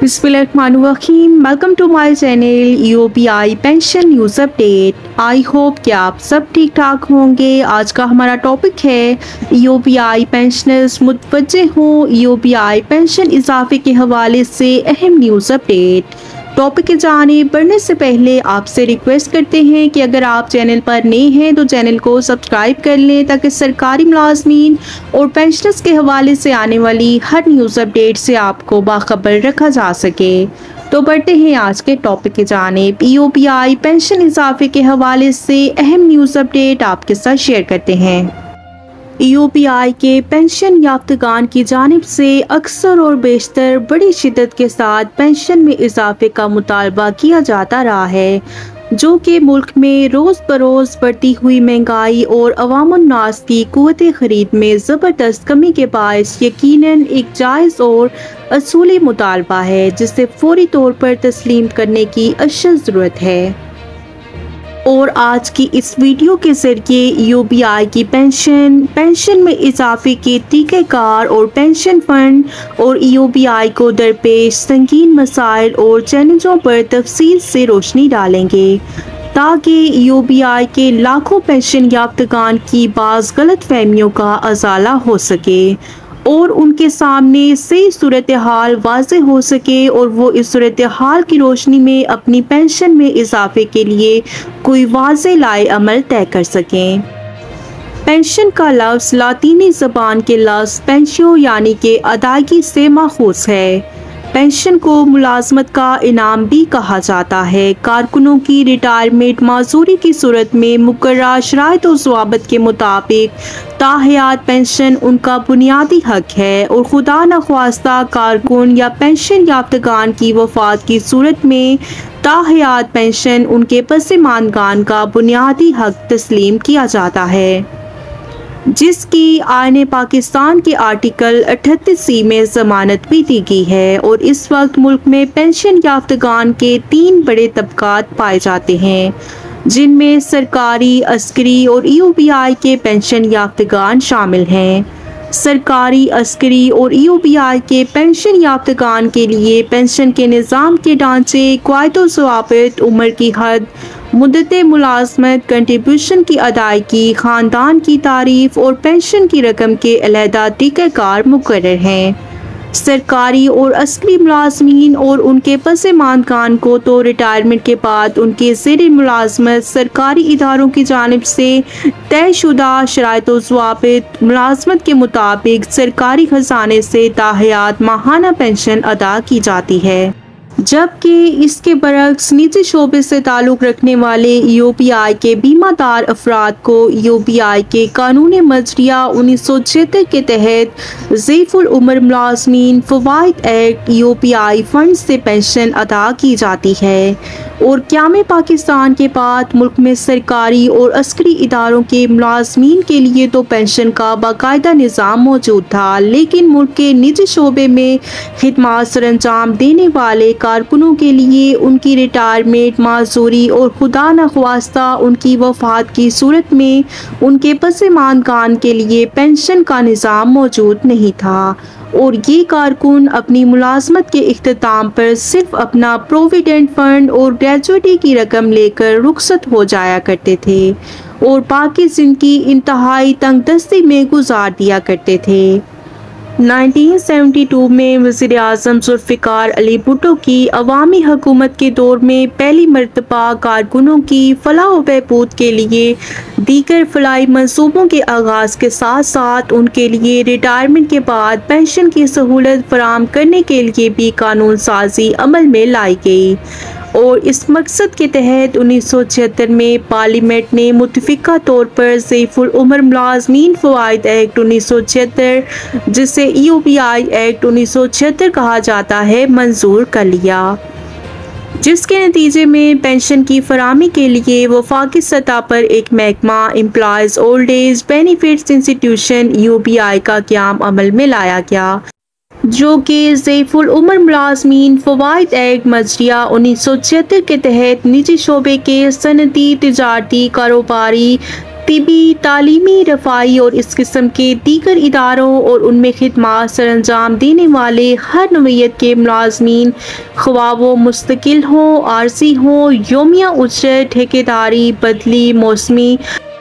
बिस्मिल्लाहिर्रहमानिर्रहीम। Welcome to my channel UPI pension news update. I hope कि आप सब ठीक ठाक होंगे। आज का हमारा टॉपिक है यूपीआई पेंशनर्स मुतवज्जे हों, यूपीआई पेंशन इजाफे के हवाले से अहम न्यूज़ अपडेट। टॉपिक की जानिब बढ़ने से पहले आपसे रिक्वेस्ट करते हैं कि अगर आप चैनल पर नए हैं तो चैनल को सब्सक्राइब कर लें ताकि सरकारी मुलाजमीन और पेंशनर्स के हवाले से आने वाली हर न्यूज़ अपडेट से आपको बाखबर रखा जा सके। तो बढ़ते हैं आज के टॉपिक की जानिब। यूपीआई पेंशन इजाफे के हवाले से अहम न्यूज़ अपडेट आपके साथ शेयर करते हैं। यूपीआई के पेंशन याफ्तगान की जानिब से अक्सर और बेशतर बड़ी शिद्दत के साथ पेंशन में इजाफे का मुतालबा किया जाता रहा है, जो कि मुल्क में रोज़ बरोज़ बढ़ती हुई महंगाई और अवामुन्नास की कुव्वत खरीद में ज़बरदस्त कमी के बायस यकीनन एक जायज़ और असूली मुतालबा है, जिसे फौरी तौर पर तस्लीम करने की अशद ज़रूरत है। और आज की इस वीडियो के जरिए यूपीआई की पेंशन में इजाफे के तरीक़ेकार और पेंशन फंड और यूपीआई को दरपेश संगीन मसाइल और चैलेंजों पर तफसील से रोशनी डालेंगे, ताकि यूपीआई के लाखों पेंशन याफ्तगान की बाज़ गलत फहमियों का अजाला हो सके और उनके सामने सही सूरत हाल वाज़ेह हो सके और वो इस सूरत हाल की रोशनी में अपनी पेंशन में इजाफे के लिए कोई वाज़ेह लाए अमल तय कर सकें। पेंशन का लफ्ज़ लातीनी ज़बान के लफ्ज़ पेंशियो यानी कि अदायगी से माखूज़ है। पेंशन को मुलाजमत का इनाम भी कहा जाता है। कारकुनों की रिटायरमेंट माजूरी की सूरत में मुकर्ररा शराइत और ज़वाबित के मुताबिक ताहयात पेंशन उनका बुनियादी हक है और खुदा नख्वास्ता कारकुन या पेंशन याफ्तगान की वफ़ात की सूरत में ताहयात पेंशन उनके पसमानगान का बुनियादी हक तस्लीम किया जाता है, जिसकी आईन पाकिस्तान के आर्टिकल 38C में ज़मानत भी दी गई है। और इस वक्त मुल्क में पेंशन याफ्तगान के 3 बड़े तबकात पाए जाते हैं, जिनमें सरकारी, अस्करी और यूपीआई के पेंशन याफ्तगान शामिल हैं। सरकारी, अस्करी और यूपीआई के पेंशन याफ्तगान के लिए पेंशन के निज़ाम के ढांचे, क़वायद व ज़वाबित, उम्र की हद, मुद्दत मुलाज़मत, कंट्रीब्यूशन की अदायगी, ख़ानदान की तारीफ़ और पेंशन की रकम के अलहदा तरीक़ेकार मुकर्रर हैं। सरकारी और अस्करी मुलाज़मीन और उनके पसमानगान को तो रिटायरमेंट के बाद उनके ज़ेर मुलाज़मत सरकारी इदारों की जानिब से तयशुदा शराइत व ज़वाबित मुलाज़मत के मुताबिक सरकारी ख़जाने से ताहयात माहाना पेंशन अदा की जाती है, जबकि इसके बरक्स निजी शोबे से ताल्लुक़ रखने वाले यूपीआई के बीमादार अफराद को यूपीआई के कानून मजरिया 1976 के तहत ज़ईफ़ुल उम्र मुलाज़मीन फ़वाइद एक्ट यूपीआई फंड से पेंशन अदा की जाती है। और क़याम पाकिस्तान के बाद मुल्क में सरकारी और अस्करी इदारों के मुलाज़मीन के लिए तो पेंशन का बाकायदा निज़ाम मौजूद था, लेकिन मुल्क के निजी शोबे में खिदमत सरअंजाम देने वाले कारकुनों के लिए उनकी रिटायरमेंट माजूरी और खुदा नख्वास्ता उनकी वफ़ात की सूरत में उनके पसमानगान के लिए पेंशन का निज़ाम मौजूद नहीं था। और ये कारकुन अपनी मुलाजमत के इख्तिताम पर सिर्फ अपना प्रोविडेंट फंड और ग्रेजुएटी की रकम लेकर रुखसत हो जाया करते थे और बाकी ज़िंदगी इंतहाई तंगदस्ती में गुजार दिया करते थे। 1972 में वज़ीर आज़म ज़ुल्फ़िकार अली भुट्टो की अवामी हुकूमत के दौर में पहली मरतबा कारकुनों की फलाह व बहबूद के लिए दीगर फलाई मंसूबों के आगाज़ के साथ साथ उनके लिए रिटायरमेंट के बाद पेंशन की सहूलत फराहम करने के लिए भी कानून साजी अमल में लाई गई। और इस मकसद के तहत 1976 में पार्लियामेंट ने मुतफ़िका तौर पर ज़ईफ़ुल उम्र मुलाज़मीन फ़वाइद एक्ट 1976, जिसे यूपीआई एक्ट 1976 कहा जाता है, मंजूर कर लिया, जिसके नतीजे में पेंशन की फराहमी के लिए वफाकी सतह पर एक महकमा employees old age benefits institution UPI का क़याम अमल में लाया गया, जो कि ज़ईफ़ुल उम्र मुलाज़मीन फ़वाइद एक्ट मजरिया 1976 के तहत निजी शोबे के सनती, तिजारती, कारोबारी, तिबी, तालीमी, रफ़ाई और इस किस्म के दीगर इदारों और उनमें खिदमात सरअंजाम देने वाले हर नौइयत के मुलाज़मीन, ख्वाह वो मुस्तकिल हों, आरज़ी हों, योमिया उजरत, ठेकेदारी, बदली, मौसमी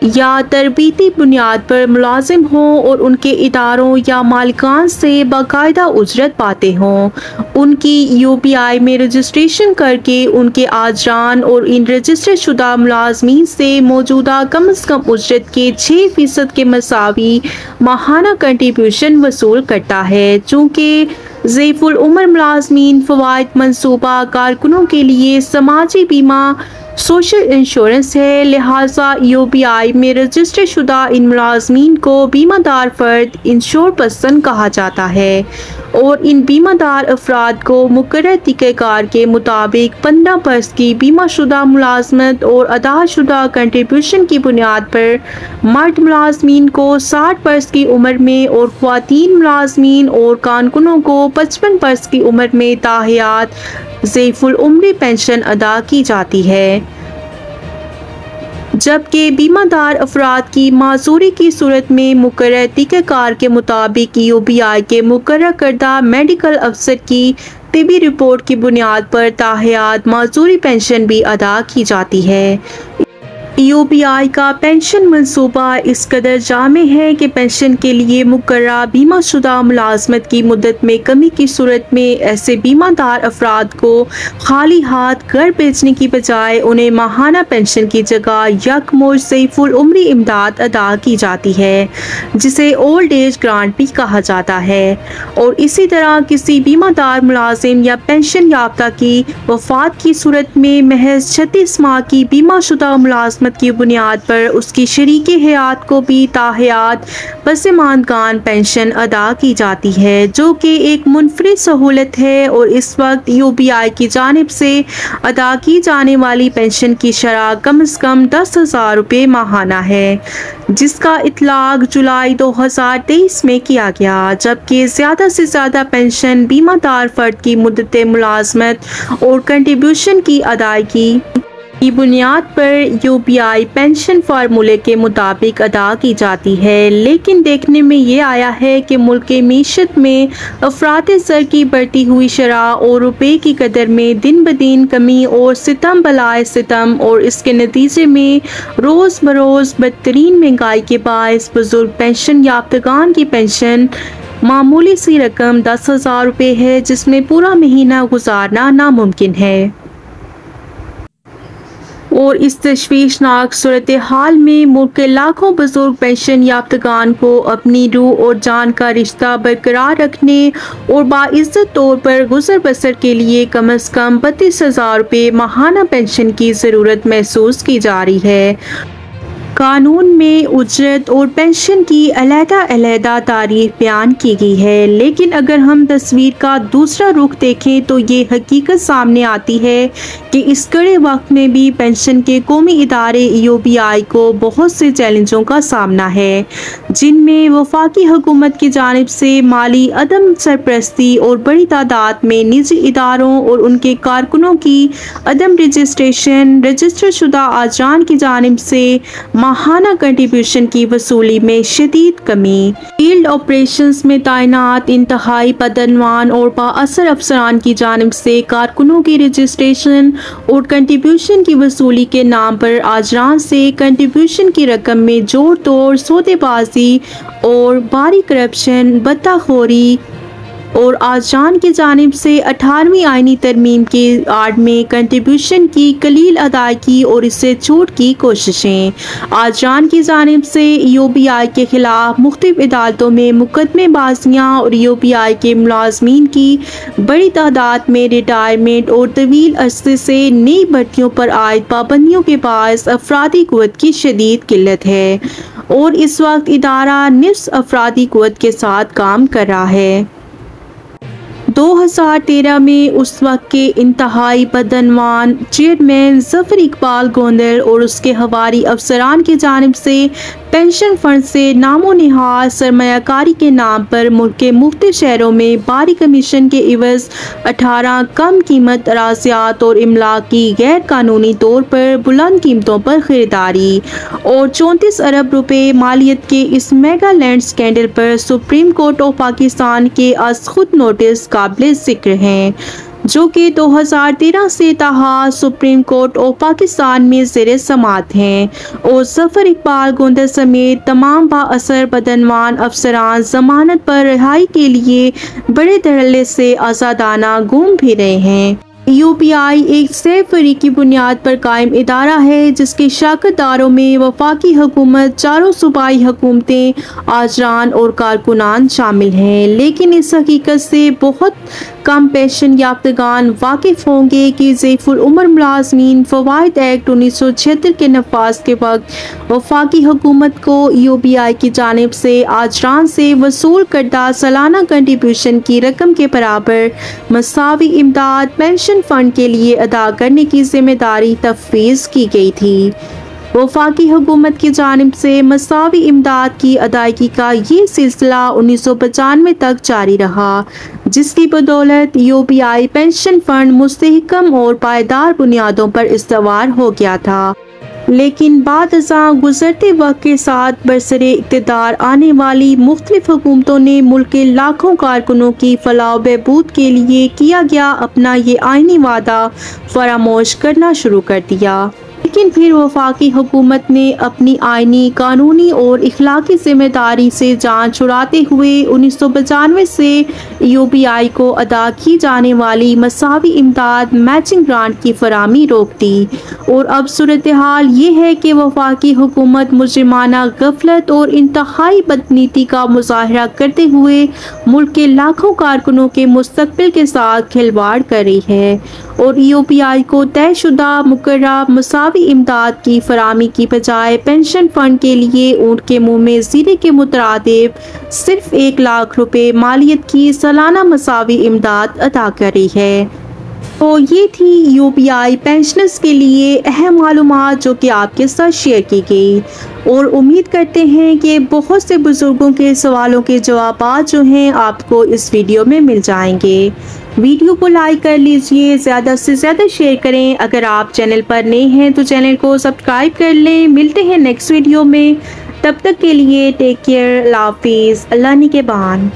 या तरबीती बुनियाद पर मुलाजिम हों और उनके इदारों या मालिकान से बाकायदा उजरत पाते हों, उनकी UPI में रजिस्ट्रेशन करके उनके आजरान और इन रजिस्टर शुदा मुलाजमीन से मौजूदा कम अज़ कम उजरत के 6% के मसावी माहाना कंट्रीब्यूशन वसूल करता है। चूँकि ज़ैफ़ुल उम्र मुलाजमीन फ़वाइद मंसूबा कारकुनों के लिए समाजी बीमा सोशल इंश्योरेंस है, लिहाजा UPI में रजिस्टर शुदा इन मुलाजमीन को बीमादार फ़र्द इंश्योर पर्सन कहा जाता है और इन बीमादार अफराद को मुकर्रर तरीक़ेकार के मुताबिक 15% की बीमा शुदा मुलाजमत और अदा शुदा कंट्रीब्यूशन की बुनियाद पर मर्द मुलाजमीन को 60% की उम्र में और ख़वातीन मुलाजमीन और कारकुनों को 55% की उम्र में ताहयात ज़ैफ़ुल उम्री पेंशन अदा की जाती है, जबकि बीमादार अफराद की माजूरी की सूरत में मुकर्रर तरीक़ेकार के मुताबिक UPI के मुकर्रर करदा मेडिकल अफसर की तिबी रिपोर्ट की बुनियाद पर ताहयात माजूरी पेंशन भी अदा की जाती है। UPI का पेंशन मंसूबा इस कदर जामे है कि पेंशन के लिए मुकर्रर बीमा शुदा मुलाजमत की मुद्दत में कमी की सूरत में ऐसे बीमादार अफराद को खाली हाथ घर भेजने की बजाय उन्हें माहाना पेंशन की जगह यकमुश्त ज़ैफ़ुल उम्री इमदाद अदा की जाती है, जिसे ओल्ड एज ग्रांट भी कहा जाता है। और इसी तरह किसी बीमादार मुलाजिम या पेंशन याफ्ता की वफ़ात की सूरत में महज 36 माह की बीमा शुदा मुलाजमत की बुनियाद पर उसकी शरीके हयात को भी ताहयात पसमानदगान पेंशन अदा की जाती है, जो कि एक मुनफरिद सहूलत है और इस वक्त UPI की जानिब से अदा की जाने वाली पेंशन की शरह कम अज़ कम 10,000 रुपये माहाना है, जिसका इतलाक जुलाई 2023 में किया गया, जबकि ज़्यादा से ज़्यादा पेंशन बीमादार फ़र्द की मुद्दत मुलाजमत और कंट्रीब्यूशन की अदायगी की बुनियाद पर UPI पेंशन फार्मूले के मुताबिक अदा की जाती है। लेकिन देखने में ये आया है कि मुल्क की मीशत में अफरात ज़र की बढ़ती हुई शरह और रुपये की कदर में दिन ब दिन कमी और सितम बलाए सितम और इसके नतीजे में रोज़ बरोज़ बदतरीन महंगाई के बायस बुजुर्ग पेंशन याफ्तगान की पेंशन मामूली सी रकम 10,000 रुपये है, जिसमें पूरा महीना गुजारना नामुमकिन है। और इस तशवीशनाक सूरत हाल में मुल्क के लाखों बुजुर्ग पेंशन याफ्तगान को अपनी रूह और जान का रिश्ता बरकरार रखने और बाइज्जत तौर पर गुजर बसर के लिए कम अज़ कम 32,000 रुपये माहाना पेंशन की ज़रूरत महसूस की जा रही है। कानून में उजरत और पेंशन की अलहदा तारीफ बयान की गई है, लेकिन अगर हम तस्वीर का दूसरा रुख देखें तो ये हकीकत सामने आती है कि इस कड़े वक्त में भी पेंशन के कौमी इदारे UPI को बहुत से चैलेंजों का सामना है, जिनमें वफाकी हुकूमत की जानिब से माली अदम सरपरस्ती और बड़ी तादाद में निजी इदारों और उनके कारकुनों की अदम रजिस्ट्रेशन, रजिस्टर शुदा आजरान की जानिब से माहाना कंट्रीब्यूशन की वसूली में शदीद कमी, फील्ड ऑपरेशंस में तैनात इंतहाई बदनवान और बाअसर अफसरान की जानिब से कारकुनों की रजिस्ट्रेशन और कंट्रीब्यूशन की वसूली के नाम पर आजरान से कंट्रीब्यूशन की रकम में जोड़ तोड़, सौदेबाजी और बारी करप्शन, बत्ताखोरी और आजरान की जानिब से 18वीं आईनी तरमीम के आड़ में कंट्रीब्यूशन की कलील अदायगी और इससे छूट की कोशिशें, आजरान की जानिब से UPI के खिलाफ मुख्तलिफ अदालतों में मुकदमेबाजियाँ और UPI के मुलाजमीन की बड़ी तादाद में रिटायरमेंट और तवील अरसे से नई भर्तियों पर आयद पाबंदियों के बायस अफरादी क़ुव्वत की शदीद किल्लत है और इस वक्त इदारा निस्फ अफरादी क़ुव्वत के साथ काम कर रहा है। 2013 में उस वक्त के इंतहाई बदनवान चेयरमैन ज़फ़र इकबाल गोंदल और उसके हवारी अफसरान की जानिब से पेंशन फंड से नामो निहार सरमायाकारी के नाम पर मुल्क के मुख्तलिफ शहरों में बारी कमीशन के इवज़ 18 कम कीमत अराज़ियात और इमलाक की गैर कानूनी तौर पर बुलंद कीमतों पर खरीदारी और 34 अरब रुपए मालियत के इस मेगा लैंड स्कैंडल पर सुप्रीम कोर्ट ऑफ पाकिस्तान के आज खुद नोटिस काबिल ज़िक्र हैं, जो कि 2013 से ताहा सुप्रीम कोर्ट ऑफ पाकिस्तान में ज़ेर समाअत हैं और ज़फ़र इकबाल गोंदल समेत तमाम बाअसर बदनवान अफसरान जमानत पर रिहाई के लिए बड़े धड़ल्ले से आज़ादाना घूम भी रहे हैं। UPI एक सैफरी की बुनियाद पर कायम इदारा है जिसके शाखदारों में वफाकी हुकूमत, चारों सूबाई हुकूमतें, आजरान और कारकुनान शामिल हैं, लेकिन इस हकीकत से बहुत कम पेंशन याफ्तगान वाकिफ होंगे कि ज़ैफ़ुल उम्र मुलाज़मीन फ़वाइद एक्ट 1976 के नफाज के वक्त वफाकी हुकूमत को UPI की जानिब से आजरान से वसूल करदा सालाना कंट्रीब्यूशन की रकम के बराबर मसावी इमदाद पेंशन फंड के लिए अदा करने की जिम्मेदारी तफवीज़ की गई थी। वफाकी हुकूमत की जानिब से मसावी इमदाद की अदायगी का ये सिलसिला 1995 तक जारी रहा, जिसकी बदौलत UPI पेंशन फंड मुस्तहकम और पायदार बुनियादों पर इस्तवार हो गया था। लेकिन बाद गुज़रते वक्त के साथ बरसरे इक़्तिदार आने वाली मुख्तलिफ हुकूमतों ने मुल्क के लाखों कारकुनों की फलाह बहबूद के लिए किया गया अपना ये आईनी वादा फरामोश करना शुरू कर दिया। लेकिन फिर वफाकी हुकूमत ने अपनी आईनी, कानूनी और इखलाकी जिम्मेदारी से जान छुड़ाते हुए 1995 से UPI को अदा की जाने वाली मसावी इमदाद मैचिंग ग्रांट की फरामी रोक दी और अब सूरत हाल ये है कि वफाकी हुकूमत मुजरिमाना गफलत और इंतहाई बदनीति का मुजाहरा करते हुए मुल्क के लाखों कारकुनों के मुस्तकबिल के साथ खिलवाड़ कर रही है और UPI को तयशुदा मुकर्रर मसावी इमदाद की फरामी की बजाय पेंशन फंड के लिए ऊँट के मुँह में ज़ीरे के मुतरादिफ सिर्फ 1 लाख रुपए मालियत की सालाना मसावी इमदाद अदा कर रही है। तो ये थी UPI पेंशनर्स के लिए अहम मालूमात जो कि आपके साथ शेयर की गई और उम्मीद करते हैं कि बहुत से बुज़ुर्गों के सवालों के जवाब जो हैं आपको इस वीडियो में मिल जाएंगे। वीडियो को लाइक कर लीजिए, ज़्यादा से ज़्यादा शेयर करें। अगर आप चैनल पर नए हैं तो चैनल को सब्सक्राइब कर लें। मिलते हैं नेक्स्ट वीडियो में, तब तक के लिए टेक केयर, अल्लाह हाफिज़, अल्लाह निगहबान।